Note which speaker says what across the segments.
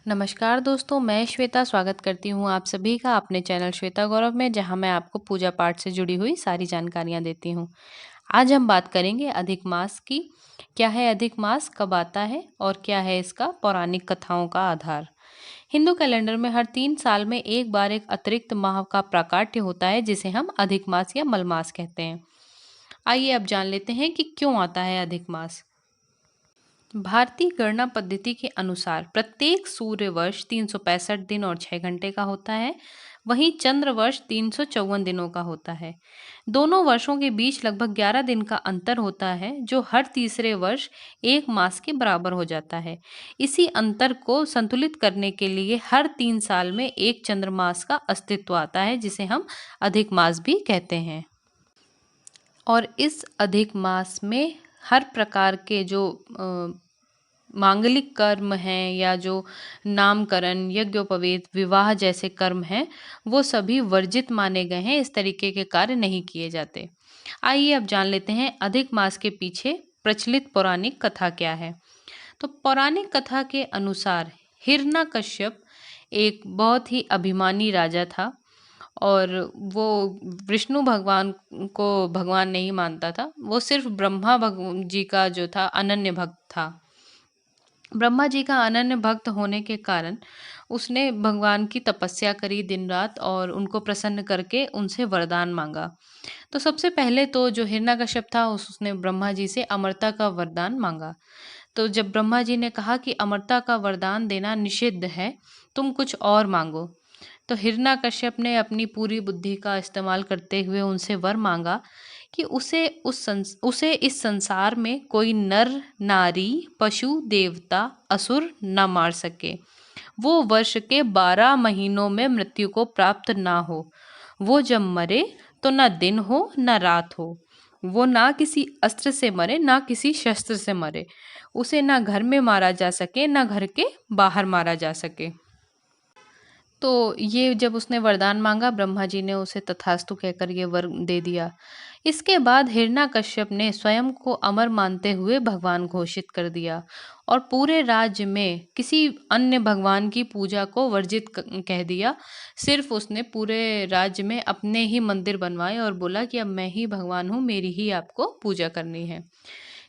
Speaker 1: नमस्कार दोस्तों, मैं श्वेता स्वागत करती हूँ आप सभी का अपने चैनल श्वेता गौरव में, जहाँ मैं आपको पूजा पाठ से जुड़ी हुई सारी जानकारियाँ देती हूँ। आज हम बात करेंगे अधिक मास की। क्या है अधिक मास, कब आता है और क्या है इसका पौराणिक कथाओं का आधार। हिंदू कैलेंडर में हर 3 साल में एक बार एक अतिरिक्त माह का प्राकट्य होता है, जिसे हम अधिक मास या मलमास कहते हैं। आइए अब जान लेते हैं कि क्यों आता है अधिक मास। भारतीय गणना पद्धति के अनुसार प्रत्येक सूर्य वर्ष 365 दिन और 6 घंटे का होता है। वहीं चंद्र वर्ष 354 दिनों का होता है। दोनों वर्षों के बीच लगभग 11 दिन का अंतर होता है, जो हर तीसरे वर्ष एक मास के बराबर हो जाता है। इसी अंतर को संतुलित करने के लिए हर 3 साल में एक चंद्रमास का अस्तित्व आता है, जिसे हम अधिक मास भी कहते हैं। और इस अधिक मास में हर प्रकार के जो मांगलिक कर्म हैं या जो नामकरण, यज्ञोपवीत, विवाह जैसे कर्म हैं, वो सभी वर्जित माने गए हैं। इस तरीके के कार्य नहीं किए जाते। आइए अब जान लेते हैं अधिक मास के पीछे प्रचलित पौराणिक कथा क्या है। तो पौराणिक कथा के अनुसार हिरण्यकश्यप एक बहुत ही अभिमानी राजा था और वो विष्णु भगवान को भगवान नहीं मानता था। वो सिर्फ ब्रह्मा जी का जो था अनन्य भक्त था। ब्रह्मा जी का अनन्य भक्त होने के कारण उसने भगवान की तपस्या करी दिन रात और उनको प्रसन्न करके उनसे वरदान मांगा। तो सबसे पहले तो जो हिरण्यकश्यप था उसने ब्रह्मा जी से अमरता का वरदान मांगा। तो जब ब्रह्मा जी ने कहा कि अमरता का वरदान देना निषिद्ध है, तुम कुछ और मांगो, तो हिरण्यकश्यप ने अपनी पूरी बुद्धि का इस्तेमाल करते हुए उनसे वर मांगा कि उसे इस संसार में कोई नर, नारी, पशु, देवता, असुर न मार सके। वो वर्ष के 12 महीनों में मृत्यु को प्राप्त ना हो। वो जब मरे तो न दिन हो न रात हो। वो ना किसी अस्त्र से मरे ना किसी शस्त्र से मरे। उसे ना घर में मारा जा सके ना घर के बाहर मारा जा सके। तो ये जब उसने वरदान मांगा, ब्रह्मा जी ने उसे तथास्तु कहकर ये वर दे दिया। इसके बाद हिरण्यकश्यप ने स्वयं को अमर मानते हुए भगवान घोषित कर दिया और पूरे राज्य में किसी अन्य भगवान की पूजा को वर्जित कह दिया। सिर्फ उसने पूरे राज्य में अपने ही मंदिर बनवाए और बोला कि अब मैं ही भगवान हूँ, मेरी ही आपको पूजा करनी है।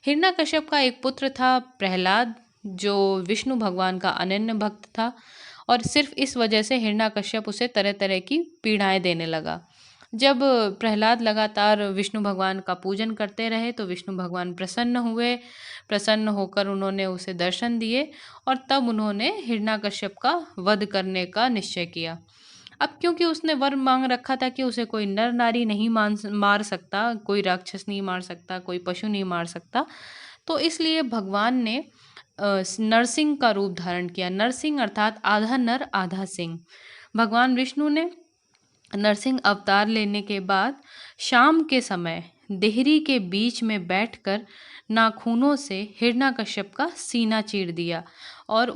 Speaker 1: हिरण्यकश्यप का एक पुत्र था प्रहलाद, जो विष्णु भगवान का अनन्य भक्त था और सिर्फ इस वजह से हिरण्यकश्यप उसे तरह तरह की पीड़ाएं देने लगा। जब प्रहलाद लगातार विष्णु भगवान का पूजन करते रहे तो विष्णु भगवान प्रसन्न हुए। प्रसन्न होकर उन्होंने उसे दर्शन दिए और तब उन्होंने हिरण्यकश्यप का वध करने का निश्चय किया। अब क्योंकि उसने वर मांग रखा था कि उसे कोई नर नारी नहीं मार सकता, कोई राक्षस नहीं मार सकता, कोई पशु नहीं मार सकता, तो इसलिए भगवान ने नरसिंह का रूप धारण किया। नरसिंह अर्थात आधा नर आधा सिंह। भगवान विष्णु ने नरसिंह अवतार लेने के बाद शाम के समय देहरी के बीच में बैठकर नाखूनों से हिरण्यकश्यप का सीना चीर दिया और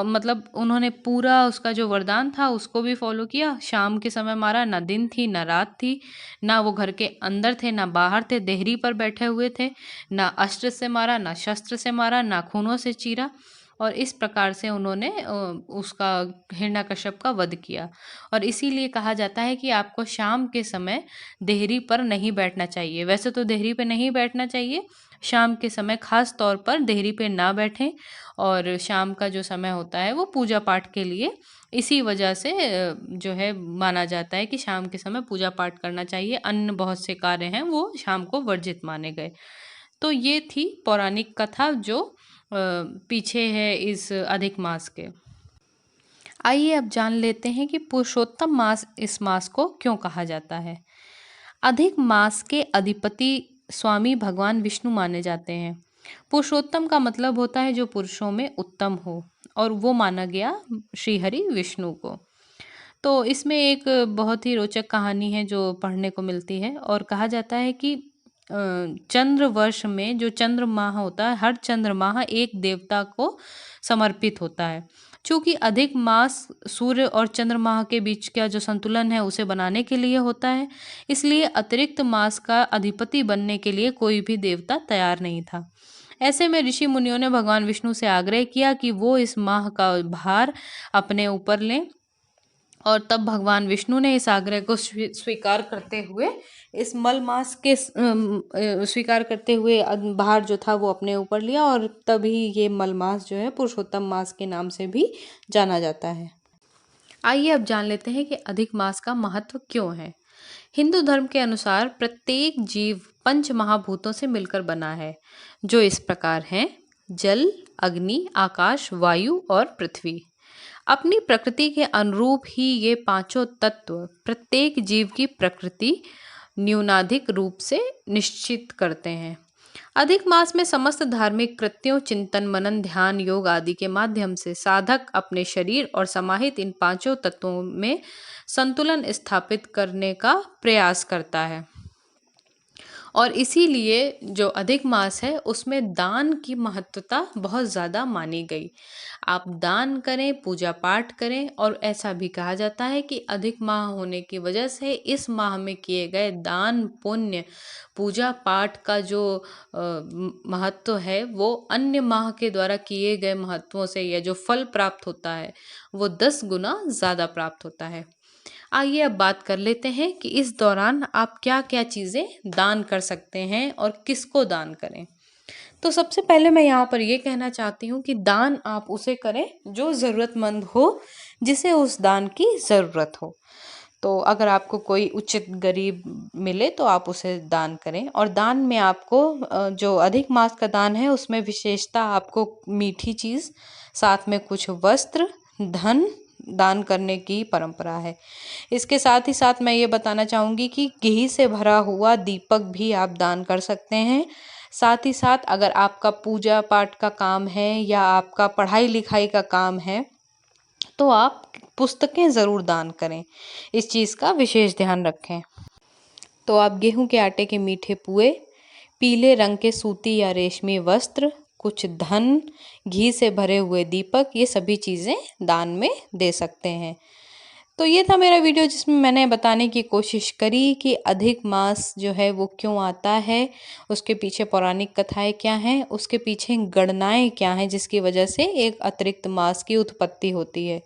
Speaker 1: मतलब उन्होंने पूरा उसका जो वरदान था उसको भी फॉलो किया। शाम के समय मारा, ना दिन थी ना रात थी, ना वो घर के अंदर थे ना बाहर थे, देहरी पर बैठे हुए थे। ना अस्त्र से मारा ना शस्त्र से मारा, नाखूनों से चीरा और इस प्रकार से उन्होंने उसका हिरण्यकश्यप का वध किया। और इसीलिए कहा जाता है कि आपको शाम के समय देहरी पर नहीं बैठना चाहिए। वैसे तो देहरी पे नहीं बैठना चाहिए, शाम के समय खास तौर पर देहरी पे ना बैठें। और शाम का जो समय होता है वो पूजा पाठ के लिए इसी वजह से जो है माना जाता है कि शाम के समय पूजा पाठ करना चाहिए। अन्य बहुत से कार्य हैं वो शाम को वर्जित माने गए। तो ये थी पौराणिक कथा जो पीछे है इस अधिक मास के। आइए अब जान लेते हैं कि पुरुषोत्तम मास इस मास को क्यों कहा जाता है। अधिक मास के अधिपति स्वामी भगवान विष्णु माने जाते हैं। पुरुषोत्तम का मतलब होता है जो पुरुषों में उत्तम हो, और वो माना गया श्री हरि विष्णु को। तो इसमें एक बहुत ही रोचक कहानी है जो पढ़ने को मिलती है और कहा जाता है कि चंद्र वर्ष में जो चंद्र माह होता है, हर चंद्र माह एक देवता को समर्पित होता है। चूंकि अधिक मास सूर्य और चंद्रमा के बीच का जो संतुलन है उसे बनाने के लिए होता है, इसलिए अतिरिक्त मास का अधिपति बनने के लिए कोई भी देवता तैयार नहीं था। ऐसे में ऋषि मुनियों ने भगवान विष्णु से आग्रह किया कि वो इस माह का भार अपने ऊपर लें, और तब भगवान विष्णु ने इस आग्रह को स्वीकार करते हुए इस मल मास के स्वीकार करते हुए भार जो था वो अपने ऊपर लिया, और तभी ये मल मास जो है पुरुषोत्तम मास के नाम से भी जाना जाता है। आइए अब जान लेते हैं कि अधिक मास का महत्व क्यों है। हिंदू धर्म के अनुसार प्रत्येक जीव पंच महाभूतों से मिलकर बना है, जो इस प्रकार हैं: जल, अग्नि, आकाश, वायु और पृथ्वी। अपनी प्रकृति के अनुरूप ही ये पांचों तत्व प्रत्येक जीव की प्रकृति न्यूनाधिक रूप से निश्चित करते हैं। अधिक मास में समस्त धार्मिक कृत्यों, चिंतन, मनन, ध्यान, योग आदि के माध्यम से साधक अपने शरीर और समाहित इन पांचों तत्वों में संतुलन स्थापित करने का प्रयास करता है। और इसीलिए जो अधिक मास है उसमें दान की महत्वता बहुत ज़्यादा मानी गई। आप दान करें, पूजा पाठ करें, और ऐसा भी कहा जाता है कि अधिक माह होने की वजह से इस माह में किए गए दान, पुण्य, पूजा पाठ का जो महत्व है वो अन्य माह के द्वारा किए गए महत्वों से, या जो फल प्राप्त होता है वो 10 गुना ज़्यादा प्राप्त होता है। आइए अब बात कर लेते हैं कि इस दौरान आप क्या क्या चीज़ें दान कर सकते हैं और किसको दान करें। तो सबसे पहले मैं यहाँ पर ये कहना चाहती हूँ कि दान आप उसे करें जो ज़रूरतमंद हो, जिसे उस दान की ज़रूरत हो। तो अगर आपको कोई उचित गरीब मिले तो आप उसे दान करें। और दान में आपको जो अधिक मास का दान है उसमें विशेषता आपको मीठी चीज़, साथ में कुछ वस्त्र, धन दान करने की परंपरा है। इसके साथ ही साथ मैं ये बताना चाहूँगी कि घी से भरा हुआ दीपक भी आप दान कर सकते हैं। साथ ही साथ अगर आपका पूजा पाठ का काम है या आपका पढ़ाई लिखाई का काम है तो आप पुस्तकें ज़रूर दान करें। इस चीज़ का विशेष ध्यान रखें। तो आप गेहूं के आटे के मीठे पुए, पीले रंग के सूती या रेशमी वस्त्र, कुछ धन, घी से भरे हुए दीपक, ये सभी चीज़ें दान में दे सकते हैं। तो ये था मेरा वीडियो जिसमें मैंने बताने की कोशिश करी कि अधिक मास जो है वो क्यों आता है, उसके पीछे पौराणिक कथाएं क्या हैं, उसके पीछे गणनाएं क्या हैं जिसकी वजह से एक अतिरिक्त मास की उत्पत्ति होती है,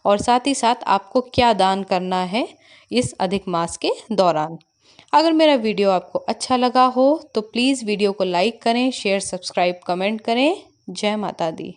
Speaker 1: और साथ ही साथ आपको क्या दान करना है इस अधिक मास के दौरान। अगर मेरा वीडियो आपको अच्छा लगा हो तो प्लीज़ वीडियो को लाइक करें, शेयर, सब्सक्राइब, कमेंट करें। जय माता दी।